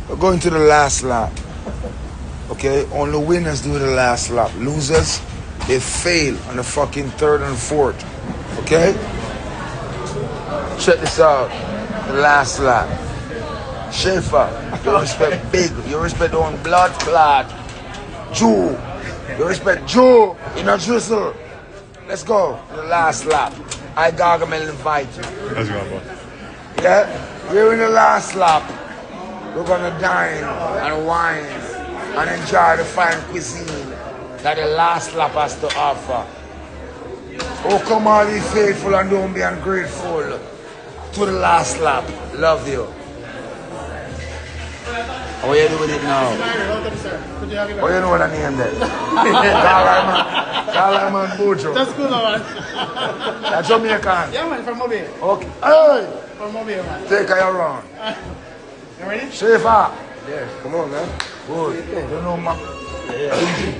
We're going to the last lap. Okay? Only winners do the last lap. Losers, they fail on the fucking third and fourth. Okay? Check this out. The last lap. Schaefer, you respect Big. You respect on blood clot. Jew. You respect Jew in a drizzle. Let's go. The last lap. I Gargamel invite you. Let's go, boy. Yeah? We're in the last lap. We're gonna dine and wine and enjoy the fine cuisine that the last lap has to offer. Oh, come on, be faithful and don't be ungrateful to the last lap. Love you. How are you doing it now? How you know what I name there? Call him man Buju. That's cool, man. That's Jamaican. Yeah, man, from Mobile. Okay. Hey! From Mobile, man. Take her around. You ready? Schaefer. Yeah, come on, man. Good. You know, man.